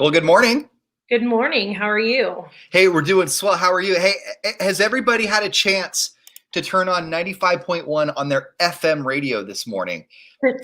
Well, good morning. Good morning. How are you? Hey, we're doing swell. How are you? Hey, has everybody had a chance to turn on 95.1 on their FM radio this morning?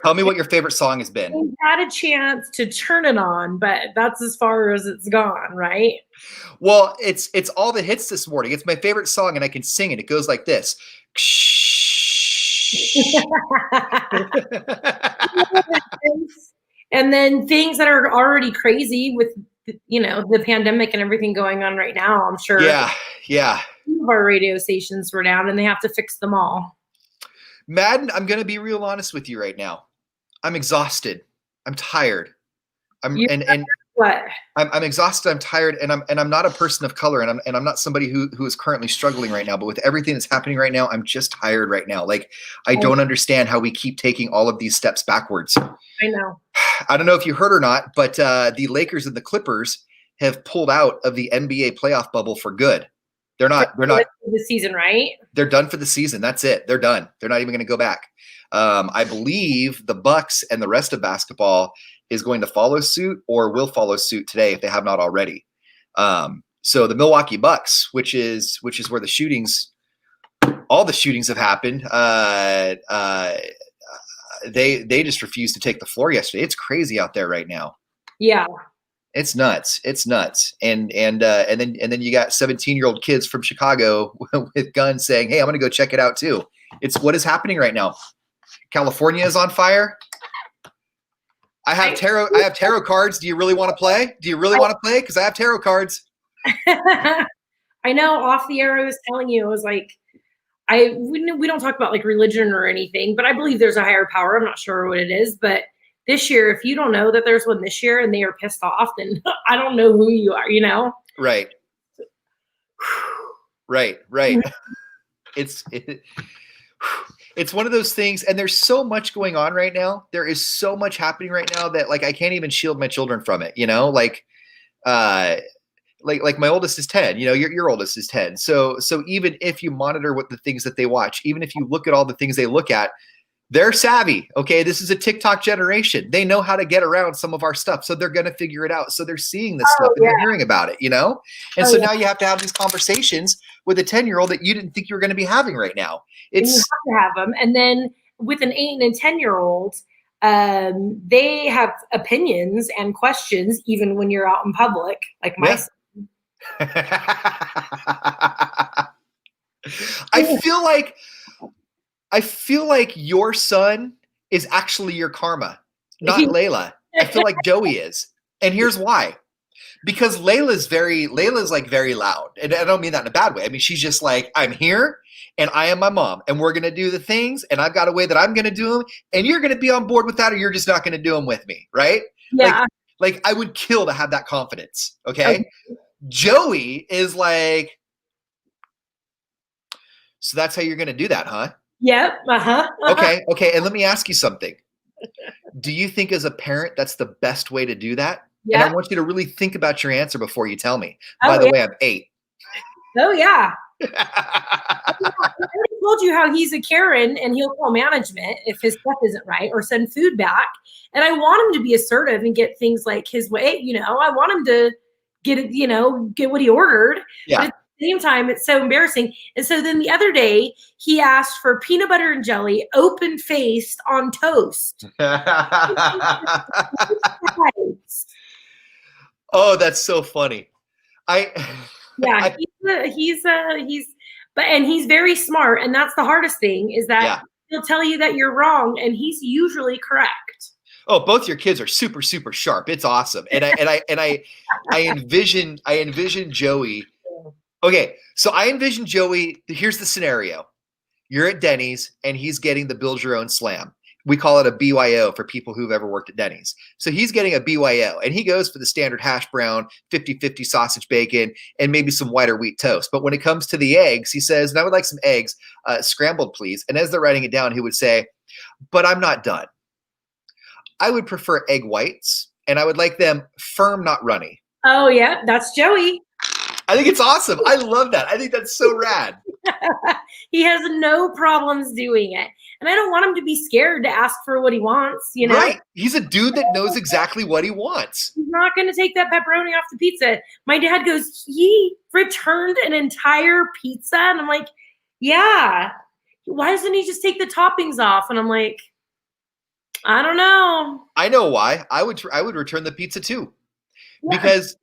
Tell me what your favorite song has been. We had a chance to turn it on, but that's as far as it's gone, right? Well, it's all the hits this morning. It's my favorite song and I can sing it. It goes like this. And then things that are already crazy with the pandemic and everything going on right now. I'm sure Yeah, yeah. some of our radio stations were down and they have to fix them all. Madden, I'm going to be real honest with you right now. I'm exhausted. I'm tired. I'm You and what? I'm exhausted. I'm tired, and I'm not a person of color, and I'm not somebody who is currently struggling right now. But with everything that's happening right now, I'm just tired right now. Like I don't understand how we keep taking all of these steps backwards. I know. I don't know if you heard or not, but the Lakers and the Clippers have pulled out of the NBA playoff bubble for good. They're not. The season, right? They're done for the season. That's it. They're done. They're not even going to go back. I believe the Bucks and the rest of basketball is going to follow suit or will follow suit today if they have not already. So the Milwaukee Bucks, which is where all the shootings have happened. They just refused to take the floor yesterday. It's crazy out there right now. Yeah. It's nuts. It's nuts. And then you got 17-year-old kids from Chicago with guns saying, "Hey, I'm going to go check it out too." It's what is happening right now. California is on fire. I have tarot cards. Do you really want to play? Because I have tarot cards. I know off the air I was telling you, I was like, we don't talk about like religion or anything, but I believe there's a higher power. I'm not sure what it is, but this year, if you don't know that there's one this year and they are pissed off, then I don't know who you are, Right. It's one of those things, and there's so much going on right now. There is so much happening right now that like I can't even shield my children from it, like my oldest is 10, your oldest is 10. So even if you monitor what the things that they watch, even if you look at all the things they look at, they're savvy. Okay. This is a TikTok generation. They know how to get around some of our stuff. So they're going to figure it out. So they're seeing this stuff and they're hearing about it, And so now you have to have these conversations with a 10-year-old that you didn't think you were going to be having right now. You have to have them. And then with an 8 and 10-year-old, they have opinions and questions, even when you're out in public, like my son. I feel like your son is actually your karma, not Layla. I feel like Joey is. And here's why. Because Layla's very loud. And I don't mean that in a bad way. I mean, she's just like, I'm here and I am my mom and we're going to do the things and I've got a way that I'm going to do them and you're going to be on board with that or you're just not going to do them with me. Right? Yeah. Like I would kill to have that confidence. Okay. Joey is like, so that's how you're going to do that, huh? Yep. Okay. And let me ask you something. Do you think as a parent, that's the best way to do that? Yeah. And I want you to really think about your answer before you tell me. By the way, I'm 8. Oh, yeah. I told you how he's a Karen and he'll call management if his stuff isn't right or send food back. And I want him to be assertive and get things like his way. I want him to get it, get what he ordered. Yeah. But at the same time, it's so embarrassing. And so then the other day he asked for peanut butter and jelly open faced on toast. Oh, that's so funny. He's very smart. And that's the hardest thing is that he'll tell you that you're wrong. And he's usually correct. Oh, both your kids are super, super sharp. It's awesome. And I envision Joey. Okay. So I envision Joey. Here's the scenario. You're at Denny's and he's getting the build your own slam. We call it a BYO for people who've ever worked at Denny's. So he's getting a BYO and he goes for the standard hash brown, 50-50 sausage bacon, and maybe some whiter wheat toast. But when it comes to the eggs, he says, and I would like some eggs, scrambled, please. And as they're writing it down, he would say, but I'm not done. I would prefer egg whites and I would like them firm, not runny. Oh yeah, that's Joey. I think it's awesome. I love that. I think that's so rad. He has no problems doing it. And I don't want him to be scared to ask for what he wants, you know? Right. He's a dude that knows exactly what he wants. He's not going to take that pepperoni off the pizza. My dad goes, he returned an entire pizza. And I'm like, yeah. Why doesn't he just take the toppings off? And I'm like, I don't know. I know why. I would return the pizza too. Yeah. Because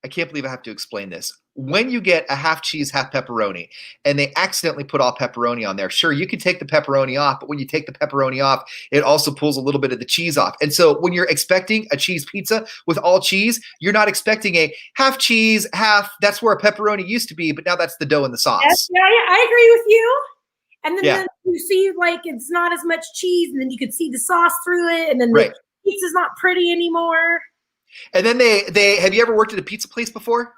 I can't believe I have to explain this. When you get a half cheese, half pepperoni, and they accidentally put all pepperoni on there, sure, you can take the pepperoni off, but when you take the pepperoni off, it also pulls a little bit of the cheese off. And so when you're expecting a cheese pizza with all cheese, you're not expecting a half cheese, half, that's where a pepperoni used to be, but now that's the dough and the sauce. Yes, yeah, I agree with you. And then, Yeah. then you see like it's not as much cheese, and then you could see the sauce through it, and then Right. the pizza's not pretty anymore. And then they have you ever worked at a pizza place before?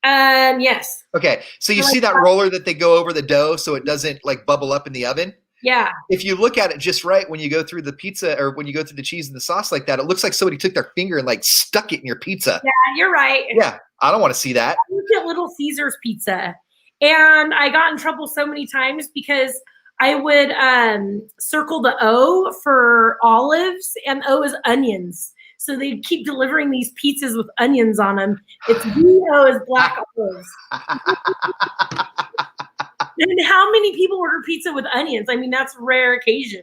Yes. Okay, so you Like see that roller that they go over the dough so it doesn't like bubble up in the oven? Yeah. If you look at it just right when you go through the pizza or when you go through the cheese and the sauce like that, it looks like somebody took their finger and like stuck it in your pizza. Yeah, you're right. Yeah, I don't want to see that. I looked at Little Caesars pizza, and I got in trouble so many times because I would circle the O for olives, and O is onions. So they'd keep delivering these pizzas with onions on them. It's B-O is black olives. And how many people order pizza with onions? I mean, that's a rare occasion.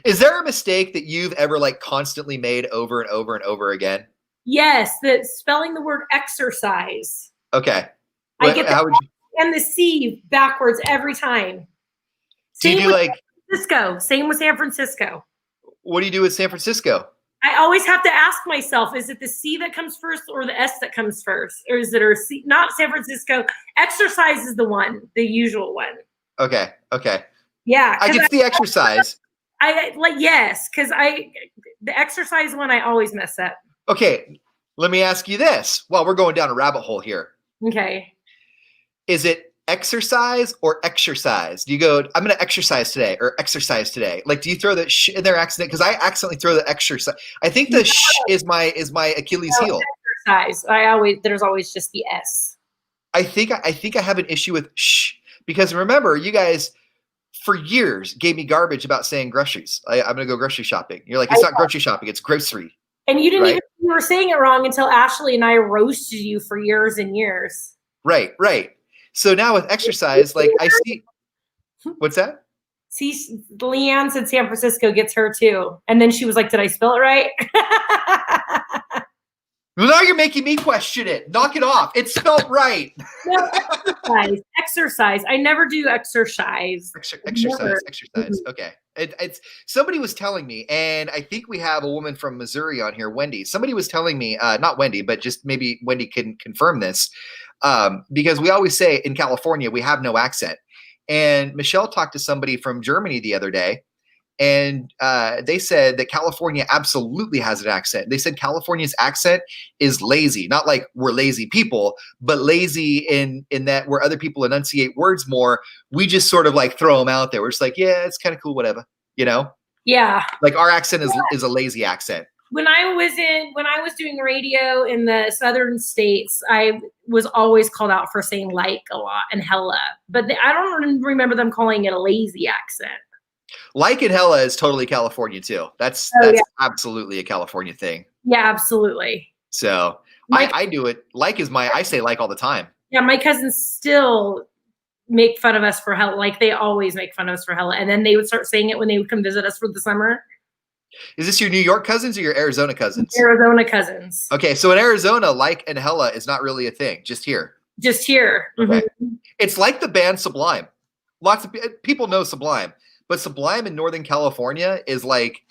Is there a mistake that you've ever like constantly made over and over and over again? Yes, the spelling the word exercise. Okay. I get How the would you, and the C backwards every time. do you do like, San Francisco. Same with San Francisco. what do you do with San Francisco? I always have to ask myself, is it the C that comes first or the S that comes first? Or is it C? Not San Francisco. Exercise is the one, the usual one. Okay. Okay. Yeah. I get the exercise. I like, yes, because the exercise one, I always mess up. Okay. Let me ask you this. Well, we're going down a rabbit hole here. Okay. Is it exercise or exercise? Do you go, I'm going to exercise today or exercise today? Like, do you throw the sh in there accident? Because I accidentally throw the exercise. I think the sh is my Achilles heel. Exercise. There's always just the S. I think I have an issue with sh because remember, you guys for years gave me garbage about saying groceries. I'm going to go grocery shopping. You're like, it's not grocery shopping, it's grocery. And you didn't right? even you were saying it wrong until Ashley and I roasted you for years and years. Right, right. So now with exercise, like I see, what's that? See, Leanne said San Francisco gets her too. And then she was like, did I spell it right? Well, now you're making me question it. Knock it off. It's spelled right. No, exercise. I never do exercise. Exercise. Mm-hmm. Okay. It's somebody was telling me, and I think we have a woman from Missouri on here, Wendy. Somebody was telling me, not Wendy, but just maybe Wendy can confirm this, because we always say in California we have no accent. And Michelle talked to somebody from Germany the other day, and they said that California absolutely has an accent. They said California's accent is lazy, not like we're lazy people, but lazy in that where other people enunciate words more, we just sort of like throw them out there. We're just like, yeah, it's kind of cool, whatever, you know? Yeah. Like our accent is a lazy accent. When I was doing radio in the southern states, I was always called out for saying like a lot and hella, but I don't remember them calling it a lazy accent. Like and hella is totally California too. That's absolutely a California thing. Yeah, absolutely. So I do it. Like is I say like all the time. Yeah, my cousins still make fun of us for hella. Like they always make fun of us for hella. And then they would start saying it when they would come visit us for the summer. Is this your New York cousins or your Arizona cousins? Arizona cousins. Okay, so in Arizona, like and hella is not really a thing. Just here. Just here. Okay. Mm-hmm. It's like the band Sublime. Lots of people know Sublime. But Sublime in Northern California is like,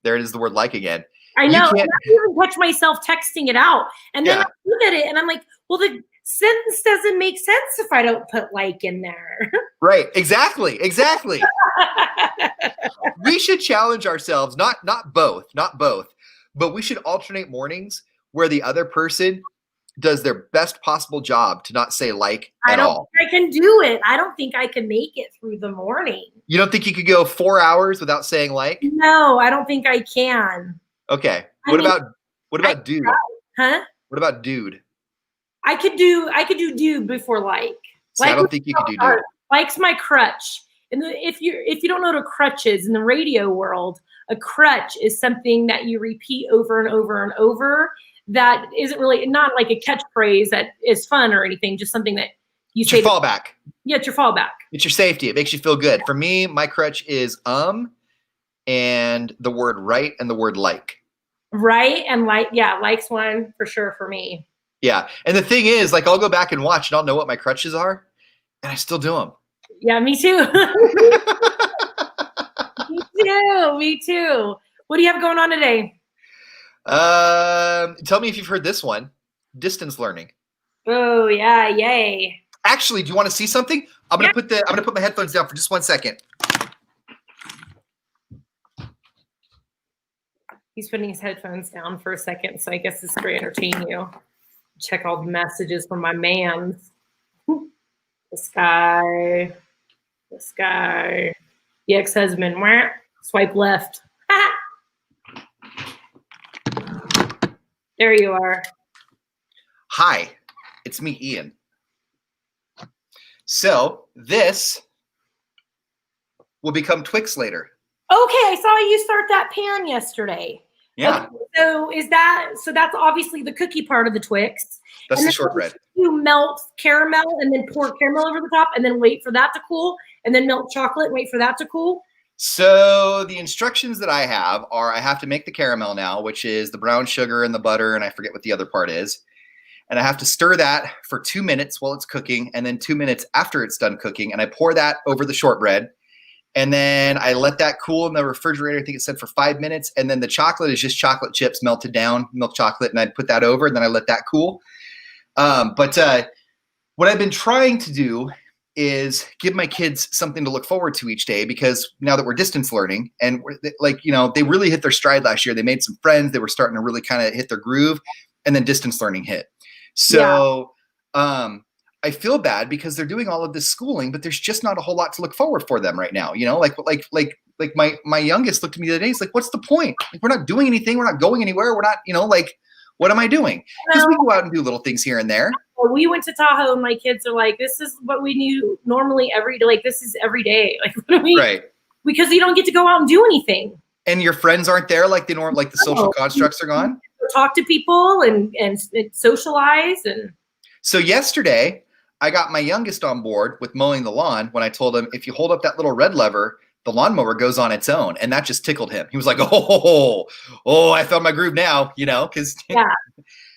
there it is, the word like again. I know. I even catch myself texting it out. And then I look at it and I'm like, well, the sentence doesn't make sense if I don't put like in there. Right. Exactly. We should challenge ourselves, not both, but we should alternate mornings where the other person does their best possible job to not say like at all. I don't think I can do it. I don't think I can make it through the morning. You don't think you could go 4 hours without saying like? No, I don't think I can. Okay. What about dude? Huh? What about dude? I could do before like. See, I don't think you could do dude. Like's my crutch. And if you don't know what a crutch is in the radio world, a crutch is something that you repeat over and over and over. That isn't really not like a catchphrase that is fun or anything. Just something that you say. Your fallback. Yeah, it's your fallback. It's your safety. It makes you feel good. For me, my crutch is and the word right and the word like. Right and like, yeah, like's one for sure for me. Yeah, and the thing is, like, I'll go back and watch, and I'll know what my crutches are, and I still do them. Yeah, me too. Me too. What do you have going on today? Tell me if you've heard this one. Distance learning. Oh yeah, yay. Actually, do you want to see something? I'm gonna put my headphones down for just 1 second. He's putting his headphones down for a second, so I guess it's to entertain you. Check all the messages from my man. This guy, the ex-husband. Swipe left. There you are. Hi, it's me, Ian. So this will become Twix later. Okay, I saw you start that pan yesterday. Yeah. Okay, so that's obviously the cookie part of the Twix. That's the shortbread. You melt caramel and then pour caramel over the top and then wait for that to cool and then melt chocolate and wait for that to cool. So the instructions that I have are I have to make the caramel now, which is the brown sugar and the butter, and I forget what the other part is. And I have to stir that for 2 minutes while it's cooking, and then 2 minutes after it's done cooking, and I pour that over the shortbread. And then I let that cool in the refrigerator. I think it said for 5 minutes. And then the chocolate is just chocolate chips melted down, milk chocolate, and I put that over, and then I let that cool. But what I've been trying to do is give my kids something to look forward to each day, because now that we're distance learning and they really hit their stride last year. They made some friends. They were starting to really kind of hit their groove, and then distance learning hit. So I feel bad because they're doing all of this schooling, but there's just not a whole lot to look forward for them right now. Like my youngest looked at me the other day. He's like, "What's the point? Like, we're not doing anything. We're not going anywhere. We're not, what am I doing?" Because we go out and do little things here and there. We went to Tahoe and my kids are like, "This is what we do normally every day. Like, this is every day. Like, what do we?" Right. Because you don't get to go out and do anything. And your friends aren't there like they norm, like the social constructs are gone. Talk to people and socialize. And so yesterday I got my youngest on board with mowing the lawn when I told him, if you hold up that little red lever, the lawnmower goes on its own. And that just tickled him. He was like, oh, I found my groove now, because. Yeah.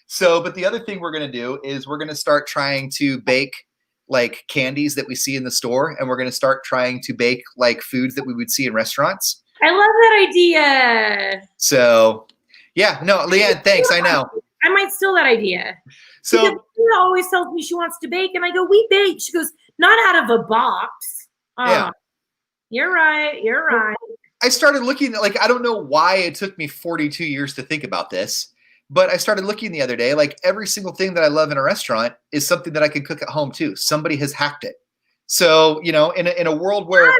So, but the other thing we're going to do is we're going to start trying to bake like candies that we see in the store. And we're going to start trying to bake like foods that we would see in restaurants. I love that idea. So, yeah, no, Leanne, thanks. I know. I might steal that idea. So Tina always tells me she wants to bake, and I go, "We bake." She goes, "Not out of a box." Yeah, you're right. You're right. I started looking at, I don't know why it took me 42 years to think about this, but I started looking the other day. Like, every single thing that I love in a restaurant is something that I can cook at home too. Somebody has hacked it. So, in a world where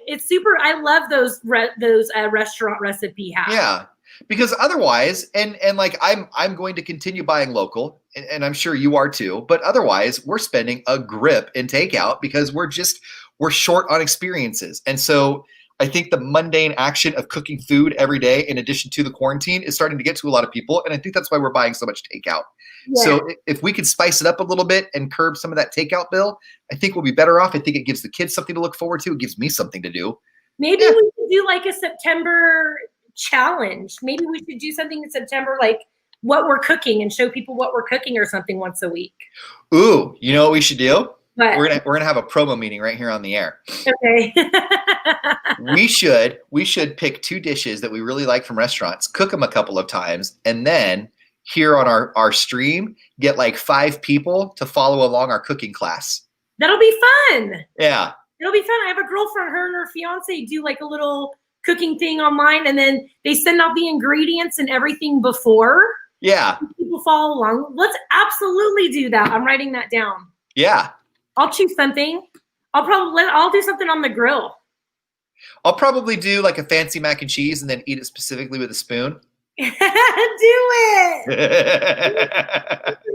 it's super. I love those restaurant recipe hacks. Yeah. Because otherwise, and like I'm going to continue buying local, and I'm sure you are too, but otherwise we're spending a grip in takeout because we're short on experiences. And so I think the mundane action of cooking food every day, in addition to the quarantine, is starting to get to a lot of people. And I think that's why we're buying so much takeout. Yeah. So if we could spice it up a little bit and curb some of that takeout bill, I think we'll be better off. I think it gives the kids something to look forward to. It gives me something to do. Maybe we could do like a September challenge. Maybe we should do something in September, like what we're cooking, and show people what we're cooking or something once a week. Ooh, you know what we should do? What? We're gonna have a promo meeting right here on the air. Okay. we should pick 2 dishes that we really like from restaurants, cook them a couple of times, and then here on our stream get like 5 people to follow along our cooking class. That'll be fun. Yeah. It'll be fun. I have a girlfriend, her and her fiance do like a little cooking thing online, and then they send out the ingredients and everything before. Yeah. People follow along. Let's absolutely do that. I'm writing that down. Yeah. I'll choose something. I'll do something on the grill. I'll probably do like a fancy mac and cheese and then eat it specifically with a spoon. Do it.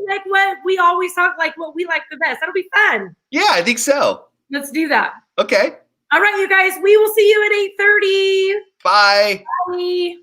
Like what we always talk, like what we like the best. That'll be fun. Yeah, I think so. Let's do that. Okay. All right, you guys. We will see you at 8:30. Bye. Bye.